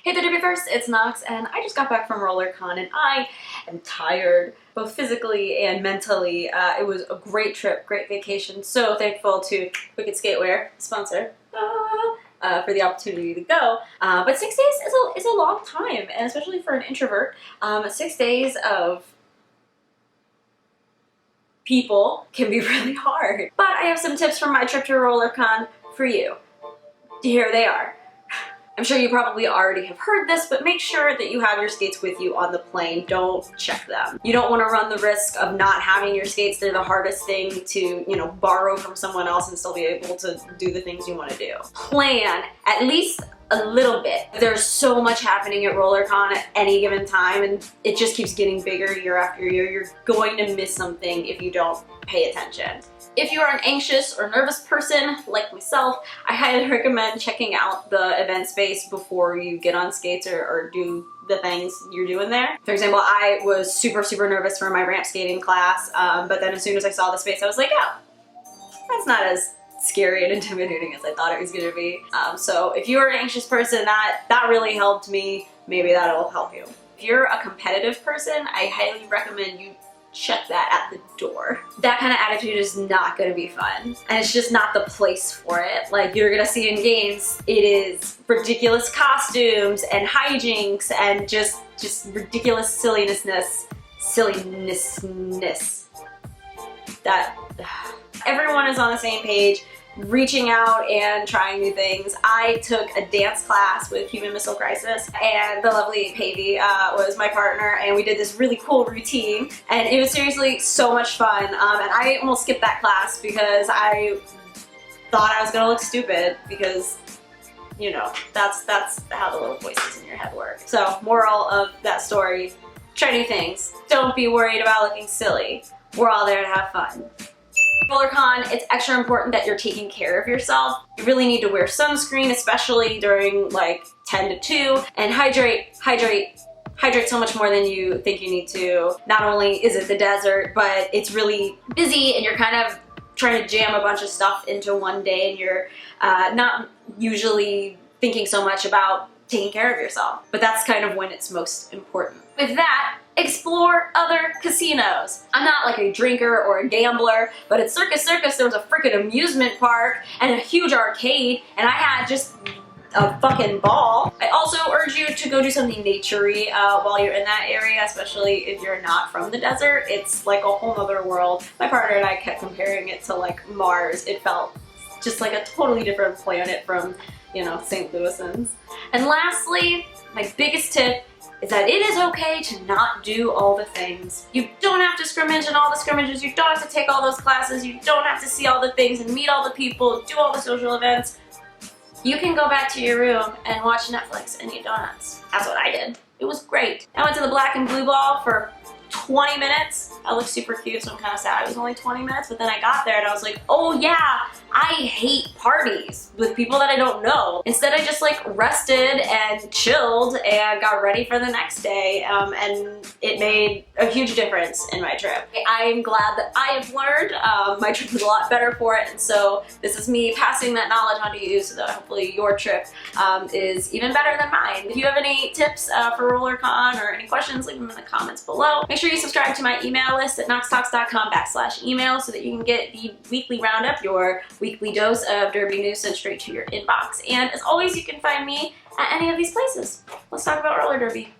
Hey there, Derbyverse, it's Nox, and I just got back from Rollercon, and I am tired, both physically and mentally. It was a great trip, great vacation. So thankful to Wicked Skatewear, sponsor, for the opportunity to go. But 6 days is a long time, and especially for an introvert. 6 days of people can be really hard. But I have some tips from my trip to Rollercon for you. Here they are. I'm sure you probably already have heard this, but make sure that you have your skates with you on the plane. Don't check them. You don't want to run the risk of not having your skates. They're the hardest thing to, borrow from someone else and still be able to do the things you want to do. Plan at least a little bit. There's so much happening at Rollercon at any given time, and it just keeps getting bigger year after year. You're going to miss something if you don't pay attention. If you are an anxious or nervous person like myself, I highly recommend checking out the event space before you get on skates or do the things you're doing there. For example, I was super nervous for my ramp skating class, but then as soon as I saw the space, I was like, oh, that's not as scary and intimidating as I thought it was going to be. So if you're an anxious person, that really helped me. Maybe that'll help you. If you're a competitive person, I highly recommend you check that at the door. That kind of attitude is not going to be fun, and it's just not the place for it. Like you're gonna see in games, it is ridiculous costumes and hijinks and just ridiculous silliness. That everyone is on the same page, reaching out and trying new things. I took a dance class with Human Missile Crisis, and the lovely Pavey was my partner, and we did this really cool routine, and it was seriously so much fun. And I almost skipped that class because I thought I was gonna look stupid because, that's how the little voices in your head work. So, moral of that story, try new things. Don't be worried about looking silly. We're all there to have fun. Rollercon, it's extra important that you're taking care of yourself. You really need to wear sunscreen, especially during like 10 to 2, and hydrate so much more than you think you need to. Not only is it the desert, but it's really busy and you're kind of trying to jam a bunch of stuff into one day, and you're not usually thinking so much about taking care of yourself. But that's kind of when it's most important. With that, explore other casinos. I'm not like a drinker or a gambler, but at Circus Circus there was a freaking amusement park and a huge arcade, and I had just a fucking ball. I also urge you to go do something naturey while you're in that area, especially if you're not from the desert. It's like a whole other world. My partner and I kept comparing it to like Mars. It felt just like a totally different planet from, St. Louisans. And lastly, my biggest tip is that it is okay to not do all the things. You don't have to scrimmage in all the scrimmages, you don't have to take all those classes, you don't have to see all the things and meet all the people, do all the social events. You can go back to your room and watch Netflix and eat donuts. That's what I did. It was great. I went to the Black and Blue Ball for 20 minutes. I looked super cute, so I'm kind of sad it was only 20 minutes, but then I got there and I was like, oh yeah, I hate parties with people that I don't know. Instead, I just like rested and chilled and got ready for the next day, and it made a huge difference in my trip. I'm glad that I have learned. My trip was a lot better for it, and so this is me passing that knowledge on to you so that hopefully your trip is even better than mine. If you have any tips for Rollercon or any questions, leave them in the comments below. Make sure you subscribe to my email list at noxtalks.com/email so that you can get the weekly roundup, your weekly dose of Derby news sent straight to your inbox. And as always, you can find me at any of these places. Let's talk about roller derby.